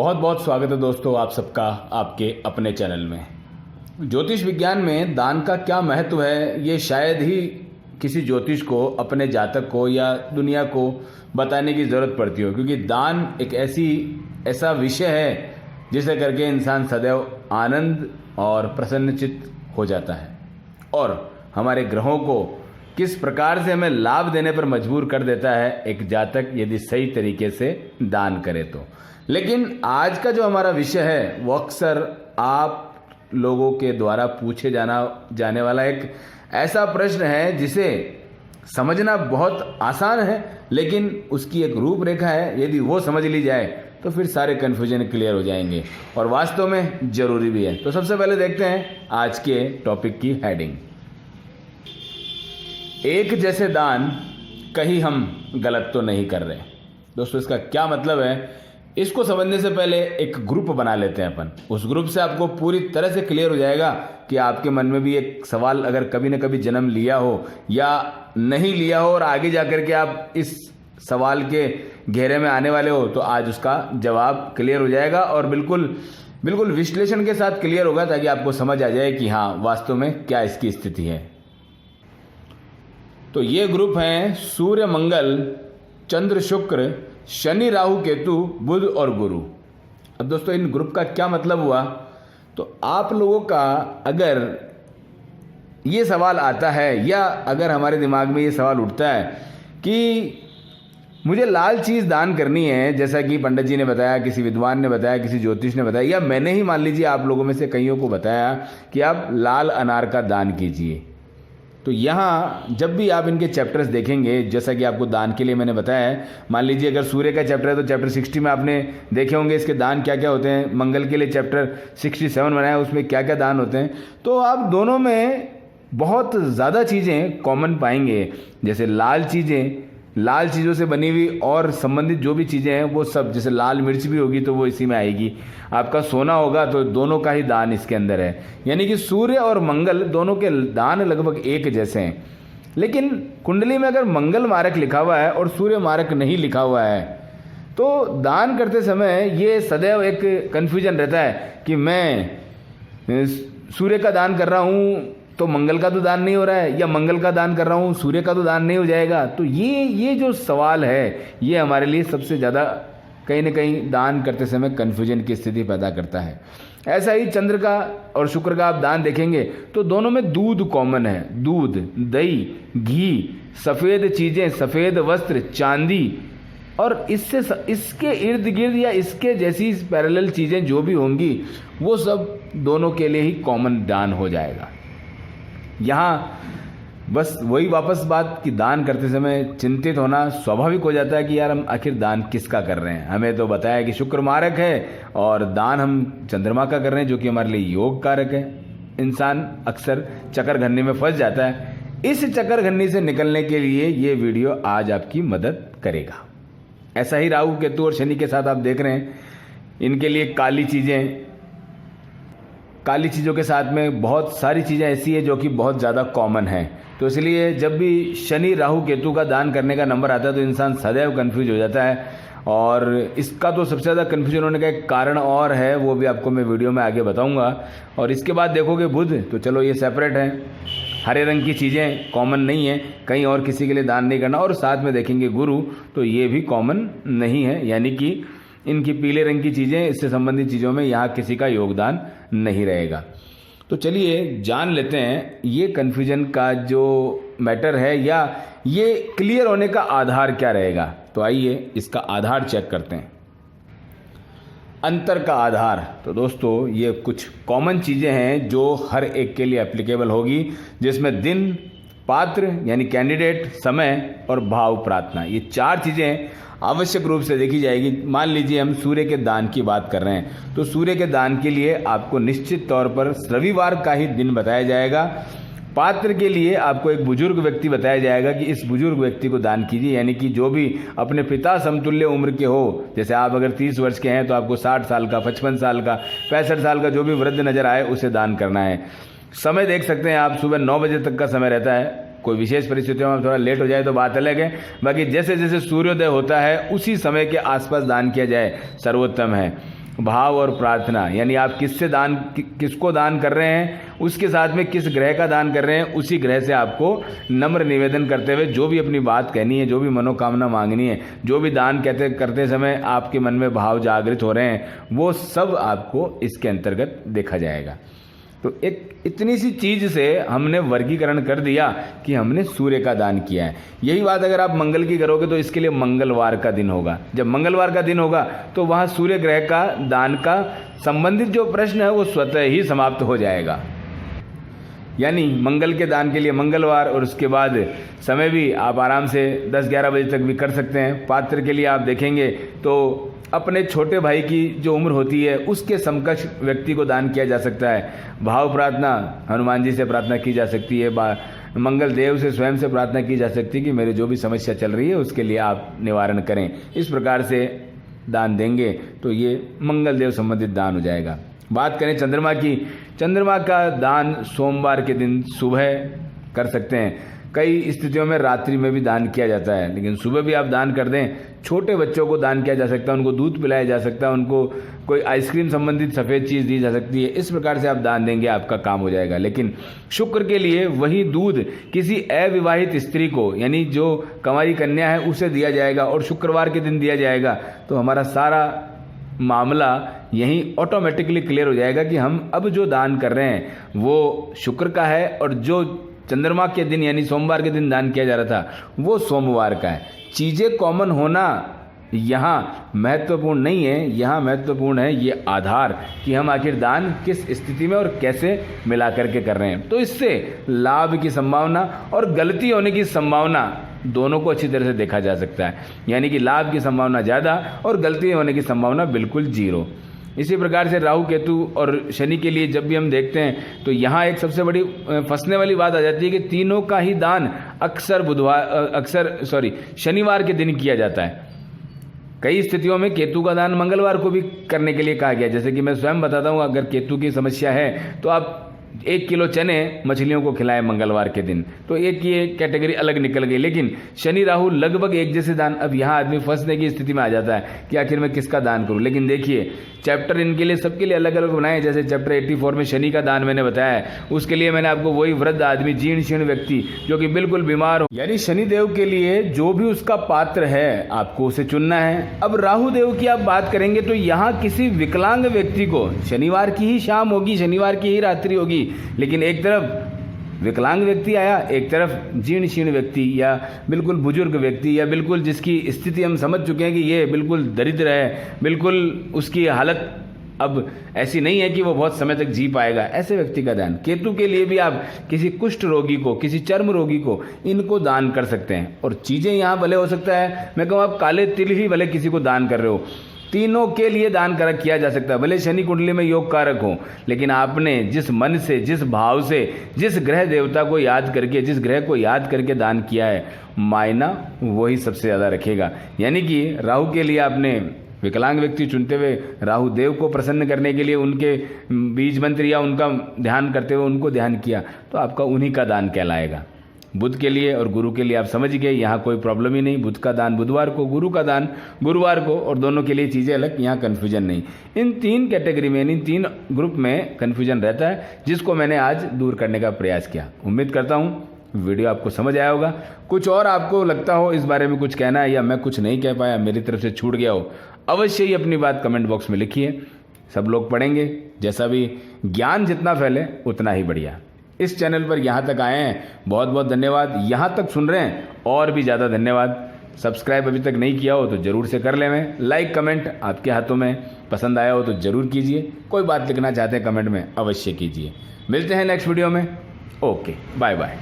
बहुत बहुत स्वागत है दोस्तों आप सबका आपके अपने चैनल में। ज्योतिष विज्ञान में दान का क्या महत्व है ये शायद ही किसी ज्योतिष को अपने जातक को या दुनिया को बताने की ज़रूरत पड़ती हो, क्योंकि दान एक ऐसा विषय है जिसे करके इंसान सदैव आनंद और प्रसन्नचित्त हो जाता है और हमारे ग्रहों को किस प्रकार से हमें लाभ देने पर मजबूर कर देता है एक जातक यदि सही तरीके से दान करे तो। लेकिन आज का जो हमारा विषय है वो अक्सर आप लोगों के द्वारा पूछे जाने वाला एक ऐसा प्रश्न है जिसे समझना बहुत आसान है, लेकिन उसकी एक रूपरेखा है। यदि वो समझ ली जाए तो फिर सारे कन्फ्यूजन क्लियर हो जाएंगे और वास्तव में जरूरी भी है। तो सबसे पहले देखते हैं आज के टॉपिक की हेडिंग। एक जैसे दान कहीं हम गलत तो नहीं कर रहे। दोस्तों इसका क्या मतलब है, इसको समझने से पहले एक ग्रुप बना लेते हैं अपन। उस ग्रुप से आपको पूरी तरह से क्लियर हो जाएगा कि आपके मन में भी एक सवाल अगर कभी न कभी जन्म लिया हो या नहीं लिया हो और आगे जाकर के आप इस सवाल के घेरे में आने वाले हो तो आज उसका जवाब क्लियर हो जाएगा और बिल्कुल विश्लेषण के साथ क्लियर होगा, ताकि आपको समझ आ जाए कि हाँ वास्तव में क्या इसकी स्थिति है। तो ये ग्रुप हैं सूर्य मंगल, चंद्र शुक्र, शनि राहु केतु, बुध और गुरु। अब दोस्तों इन ग्रुप का क्या मतलब हुआ, तो आप लोगों का अगर ये सवाल आता है या अगर हमारे दिमाग में ये सवाल उठता है कि मुझे लाल चीज़ दान करनी है, जैसा कि पंडित जी ने बताया, किसी विद्वान ने बताया, किसी ज्योतिष ने बताया, या मैंने ही मान लीजिए आप लोगों में से कईयों को बताया कि आप लाल अनार का दान कीजिए। तो यहाँ जब भी आप इनके चैप्टर्स देखेंगे, जैसा कि आपको दान के लिए मैंने बताया है, मान लीजिए अगर सूर्य का चैप्टर है तो चैप्टर 60 में आपने देखे होंगे इसके दान क्या क्या होते हैं। मंगल के लिए चैप्टर 67 बनाया, उसमें क्या क्या दान होते हैं। तो आप दोनों में बहुत ज़्यादा चीज़ें कॉमन पाएंगे, जैसे लाल चीज़ों से बनी हुई और संबंधित जो भी चीज़ें हैं वो सब, जैसे लाल मिर्च भी होगी तो वो इसी में आएगी। आपका सोना होगा तो दोनों का ही दान इसके अंदर है। यानी कि सूर्य और मंगल दोनों के दान लगभग एक जैसे हैं। लेकिन कुंडली में अगर मंगल मारक लिखा हुआ है और सूर्य मारक नहीं लिखा हुआ है तो दान करते समय ये सदैव एक कन्फ्यूजन रहता है कि मैं सूर्य का दान कर रहा हूँ तो मंगल का तो दान नहीं हो रहा है, या मंगल का दान कर रहा हूँ सूर्य का तो दान नहीं हो जाएगा। तो ये जो सवाल है ये हमारे लिए सबसे ज़्यादा कहीं ना कहीं दान करते समय कन्फ्यूजन की स्थिति पैदा करता है। ऐसा ही चंद्र का और शुक्र का आप दान देखेंगे तो दोनों में दूध कॉमन है। दूध, दही, घी, सफ़ेद चीज़ें, सफ़ेद वस्त्र, चांदी और इसके इर्द गिर्द या इसके जैसी पैरेलल चीज़ें जो भी होंगी वो सब दोनों के लिए ही कॉमन दान हो जाएगा। यहाँ बस वही वापस बात कि दान करते समय चिंतित होना स्वाभाविक हो जाता है कि यार हम आखिर दान किसका कर रहे हैं। हमें तो बताया कि शुक्र मारक है और दान हम चंद्रमा का कर रहे हैं जो कि हमारे लिए योग कारक है। इंसान अक्सर चक्करघन्नी में फंस जाता है। इस चक्करघन्नी से निकलने के लिए ये वीडियो आज आपकी मदद करेगा। ऐसा ही राहु केतु और शनि के साथ आप देख रहे हैं, इनके लिए काली चीज़ों के साथ में बहुत सारी चीज़ें ऐसी है जो कि बहुत ज़्यादा कॉमन है। तो इसलिए जब भी शनि राहु केतु का दान करने का नंबर आता है तो इंसान सदैव कंफ्यूज हो जाता है। और इसका तो सबसे ज़्यादा कंफ्यूजन होने का एक कारण और है, वो भी आपको मैं वीडियो में आगे बताऊंगा। और इसके बाद देखोगे बुध, तो चलो ये सेपरेट है, हरे रंग की चीज़ें कॉमन नहीं है, कहीं और किसी के लिए दान नहीं करना। और साथ में देखेंगे गुरु, तो ये भी कॉमन नहीं है, यानी कि इनकी पीले रंग की चीज़ें, इससे संबंधित चीज़ों में यहाँ किसी का योगदान नहीं रहेगा। तो चलिए जान लेते हैं ये कन्फ्यूजन का जो मैटर है या ये क्लियर होने का आधार क्या रहेगा। तो आइए इसका आधार चेक करते हैं। अंतर का आधार, तो दोस्तों ये कुछ कॉमन चीज़ें हैं जो हर एक के लिए एप्लीकेबल होगी, जिसमें दिन, पात्र यानी कैंडिडेट, समय और भाव प्रार्थना, ये चार चीज़ें आवश्यक रूप से देखी जाएगी। मान लीजिए हम सूर्य के दान की बात कर रहे हैं तो सूर्य के दान के लिए आपको निश्चित तौर पर रविवार का ही दिन बताया जाएगा। पात्र के लिए आपको एक बुजुर्ग व्यक्ति बताया जाएगा कि इस बुजुर्ग व्यक्ति को दान कीजिए, यानी कि जो भी अपने पिता समतुल्य उम्र के हो। जैसे आप अगर 30 वर्ष के हैं तो आपको 60 साल का, 55 साल का, 65 साल का जो भी वृद्ध नजर आए उसे दान करना है। समय देख सकते हैं आप, सुबह 9 बजे तक का समय रहता है। कोई विशेष परिस्थितियों में थोड़ा लेट हो जाए तो बात अलग है, बाकी जैसे जैसे सूर्योदय होता है उसी समय के आसपास दान किया जाए सर्वोत्तम है। भाव और प्रार्थना, यानी आप किससे दान, किसको दान कर रहे हैं, उसके साथ में किस ग्रह का दान कर रहे हैं, उसी ग्रह से आपको नम्र निवेदन करते हुए जो भी अपनी बात कहनी है, जो भी मनोकामना मांगनी है, जो भी दान करते समय आपके मन में भाव जागृत हो रहे हैं, वो सब आपको इसके अंतर्गत देखा जाएगा। तो एक इतनी सी चीज से हमने वर्गीकरण कर दिया कि हमने सूर्य का दान किया है। यही बात अगर आप मंगल की करोगे तो इसके लिए मंगलवार का दिन होगा। जब मंगलवार का दिन होगा तो वहाँ सूर्य ग्रह का दान का संबंधित जो प्रश्न है वो स्वतः ही समाप्त हो जाएगा। यानी मंगल के दान के लिए मंगलवार, और उसके बाद समय भी आप आराम से 10-11 बजे तक भी कर सकते हैं। पात्र के लिए आप देखेंगे तो अपने छोटे भाई की जो उम्र होती है उसके समकक्ष व्यक्ति को दान किया जा सकता है। भाव प्रार्थना हनुमान जी से प्रार्थना की जा सकती है, मंगल देव से स्वयं से प्रार्थना की जा सकती है कि मेरी जो भी समस्या चल रही है उसके लिए आप निवारण करें। इस प्रकार से दान देंगे तो ये मंगल देव संबंधित दान हो जाएगा। बात करें चंद्रमा की, चंद्रमा का दान सोमवार के दिन सुबह कर सकते हैं। कई स्थितियों में रात्रि में भी दान किया जाता है, लेकिन सुबह भी आप दान कर दें। छोटे बच्चों को दान किया जा सकता है, उनको दूध पिलाया जा सकता है, उनको कोई आइसक्रीम संबंधित सफ़ेद चीज़ दी जा सकती है। इस प्रकार से आप दान देंगे, आपका काम हो जाएगा। लेकिन शुक्र के लिए वही दूध किसी अविवाहित स्त्री को, यानी जो कंवारी कन्या है, उसे दिया जाएगा और शुक्रवार के दिन दिया जाएगा। तो हमारा सारा मामला यहीं ऑटोमेटिकली क्लियर हो जाएगा कि हम अब जो दान कर रहे हैं वो शुक्र का है, और जो चंद्रमा के दिन यानी सोमवार के दिन दान किया जा रहा था वो सोमवार का है। चीज़ें कॉमन होना यहाँ महत्वपूर्ण नहीं है, यहाँ महत्वपूर्ण है ये आधार कि हम आखिर दान किस स्थिति में और कैसे मिला करके कर रहे हैं। तो इससे लाभ की संभावना और गलती होने की संभावना दोनों को अच्छी तरह से देखा जा सकता है। यानी कि लाभ की संभावना ज़्यादा और गलती होने की संभावना बिल्कुल जीरो। इसी प्रकार से राहु केतु और शनि के लिए जब भी हम देखते हैं तो यहाँ एक सबसे बड़ी फंसने वाली बात आ जाती है कि तीनों का ही दान शनिवार के दिन किया जाता है। कई स्थितियों में केतु का दान मंगलवार को भी करने के लिए कहा गया। जैसे कि मैं स्वयं बताता हूँ, अगर केतु की समस्या है तो आप 1 किलो चने मछलियों को खिलाएं मंगलवार के दिन, तो एक ये कैटेगरी अलग निकल गई। लेकिन शनि राहु लगभग एक जैसे दान। अब यहाँ आदमी फंसने की स्थिति में आ जाता है कि आखिर मैं किसका दान करूँ। लेकिन देखिए, चैप्टर इनके लिए सबके लिए अलग अलग बनाए। जैसे चैप्टर 84 में शनि का दान मैंने बताया है, उसके लिए मैंने आपको वही वृद्ध आदमी, जीर्ण शीर्ण व्यक्ति जो कि बिल्कुल बीमार हो, यानी शनि देव के लिए जो भी उसका पात्र है आपको उसे चुनना है। अब राहु देव की आप बात करेंगे तो यहाँ किसी विकलांग व्यक्ति को, शनिवार की ही शाम होगी, शनिवार की ही रात्रि होगी, लेकिन एक तरफ विकलांग व्यक्ति आया, एक तरफ जीर्ण शीर्ण व्यक्ति या बिल्कुल बुजुर्ग व्यक्ति या बिल्कुल जिसकी स्थिति हम समझ चुके हैं कि ये बिल्कुल दरिद्र है, बिल्कुल उसकी हालत अब ऐसी नहीं है कि वो बहुत समय तक जी पाएगा, ऐसे व्यक्ति का दान। केतु के लिए भी आप किसी कुष्ठ रोगी को, किसी चर्म रोगी को, इनको दान कर सकते हैं। और चीज़ें यहाँ भले हो सकता है, मैं कहूँ आप काले तिल ही भले किसी को दान कर रहे हो, तीनों के लिए दान कारक किया जा सकता है। भले शनि कुंडली में योग कारक हो, लेकिन आपने जिस मन से, जिस भाव से, जिस ग्रह देवता को याद करके, जिस ग्रह को याद करके दान किया है, मायना वही सबसे ज़्यादा रखेगा। यानी कि राहु के लिए आपने विकलांग व्यक्ति चुनते हुए राहु देव को प्रसन्न करने के लिए उनके बीज मंत्र या उनका ध्यान करते हुए उनको ध्यान किया, तो आपका उन्हीं का दान कहलाएगा। बुध के लिए और गुरु के लिए आप समझ गए, यहाँ कोई प्रॉब्लम ही नहीं। बुध का दान बुधवार को, गुरु का दान गुरुवार को, और दोनों के लिए चीज़ें अलग, यहाँ कन्फ्यूजन नहीं। इन 3 कैटेगरी में, इन 3 ग्रुप में कन्फ्यूजन रहता है, जिसको मैंने आज दूर करने का प्रयास किया। उम्मीद करता हूँ वीडियो आपको समझ आया होगा। कुछ और आपको लगता हो इस बारे में कुछ कहना है या मैं कुछ नहीं कह पाया, मेरी तरफ से छूट गया हो, अवश्य ही अपनी बात कमेंट बॉक्स में लिखिए। सब लोग पढ़ेंगे, जैसा भी ज्ञान जितना फैले उतना ही बढ़िया। इस चैनल पर यहाँ तक आए हैं, बहुत बहुत धन्यवाद। यहाँ तक सुन रहे हैं, और भी ज़्यादा धन्यवाद। सब्सक्राइब अभी तक नहीं किया हो तो ज़रूर से कर लें। लाइक कमेंट आपके हाथों में, पसंद आया हो तो ज़रूर कीजिए। कोई बात लिखना चाहते हैं कमेंट में, अवश्य कीजिए। मिलते हैं नेक्स्ट वीडियो में। Okay, bye bye.